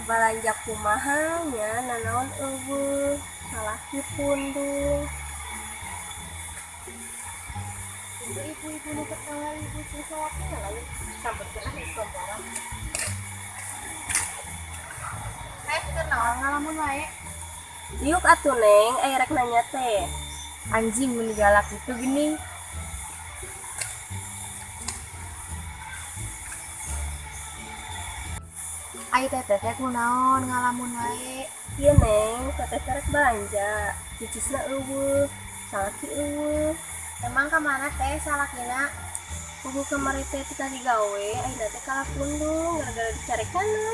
balanja kumahanya nanaon eueuh salaki pundung. Ibu-ibu nu ketawa ibu salaki lain sambeutna komporan. Kenal ngalamun wae. Yuk atuh Neng, aya rek nanya teh. Anjing mun galak itu gini. Ayo teteh kunaon ngalamun wae. Ieu Neng, teteh rek balanja. Cicisna eueuh, salaki eueuh. Emang kemana teh salakina? Kudu kamari teh tika digawe, ayeuna teh kalah pundung gara-gara dicarekanna.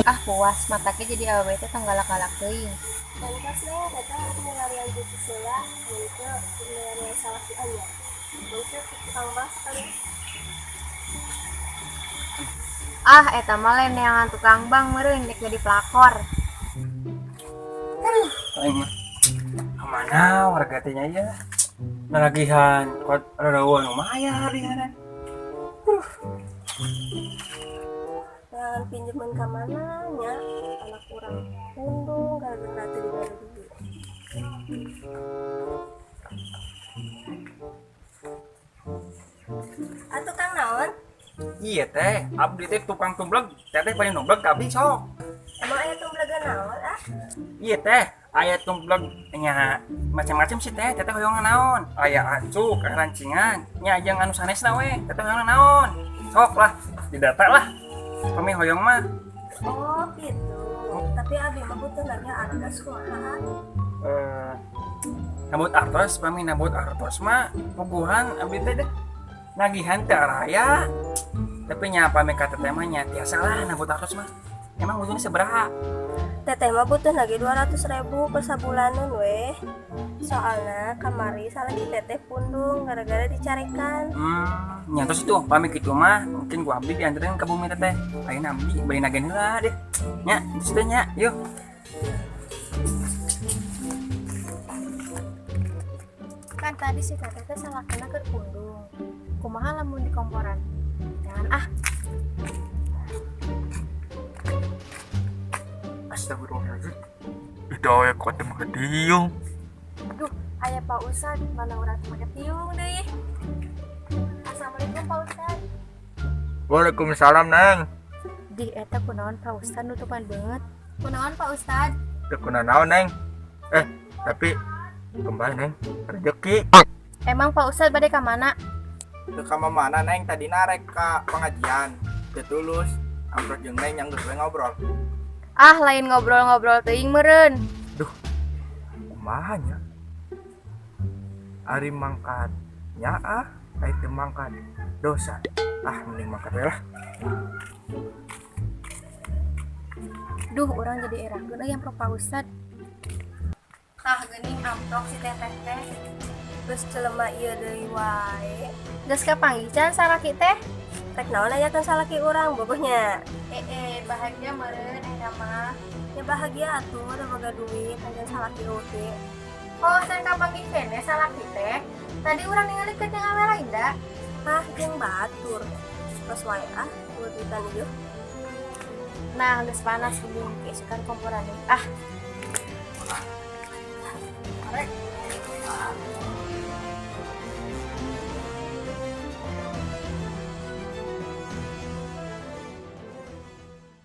Ah puas matake jadi awewe teh tanggalak-galak teuing. Dan pas Neng, teteh ngelarian cicis heula, mun teu ngelarian salaki anya. Mun teu tukang bas kali. Ah eta mah leneangan tukang bang meureun dek jadi pelakor. Aing mah kemana warga tehnya ya nalagihan kuat rarawan lumayan hari-hari. Jangan pinjeman ka mana nya, anak urang pundung gara-gara teu diberi duit. Atuh Kang naon? Iya teh, abdi teh tukang tumbleg, teteh paling numbleg ka abdi sok. Emang aya tumblegan naon ah? Iya teh, aya tumbleg nya macam-macam sih teh, teteh hoyong naon? Aya acuk, rancingan, nya jeung anu sanesna we, teteh hoyong naon? Sok lah, didata lah. Kami hoyong mah. Oh gitu. Tapi abi mah butuh lagi artos kumaha? Nabut artos, kami nabut artos mah puguhan abdi teh deh. Nagihan teh raya. Tapi nya pami ka teteh mah nya tiasa lah nabut artos mah. Emang ujungnya seberapa? Teteh mah butuh lagi 200.000 per sabulanan weh. Soalnya kamari salaki teteh pundung gara-gara dicarekan. Nya terus itu pami kitu mah mungkin gua abdi dianterin ke bumi teteh. Ayeuna abdi beli nagen heula deh. Nya, situ nya, yuk. Kan tadi si teteh teh salakina keur pundung. Kumaha lamun di komporan? Jangan ah. Astagfirullahaladzim. Ida ya kau teh mah diung. Aduh, aya Pak Ustad, mana urang teh make tiung deui. Assalamualaikum Pak Ustad. Waalaikumsalam Neng. Di eta kunaon Pak Ustad nutupan banget. Kunaon Pak Ustad? Teu kunaon Neng. Tapi kembali Neng, rezeki. Emang Pak Ustad bade ka mana? Teu ka mana Neng tadi narek ka pengajian. Teu tulus. Amprot jeung Neng yang geus ngobrol. Ah, lain ngobrol-ngobrol teuing meureun. Kumaha nya? Ari mangkat nya ai teu mangkat dosa. Mending mangkat we lah. Duh, orang jadi erakeun euy amprok Pak Ustad. Tah geuning amprok si teteh teh. Geus jelema ieu deui wae. Geus kapanggican salaki teh? Rek naon aya kan salaki urang bogohnya. Bahagia meureun eta mah. Ya bahagia atuh udah boga duit anjeun salaki oge. Oh, sen kapanggih keneh salaki teh. Tadi urang ningali ke jeung awe lain da. Ah jeung batur. Terus wae duitan ieu. Nah, geus panas belum keisukan komporan deui. Ah. Arek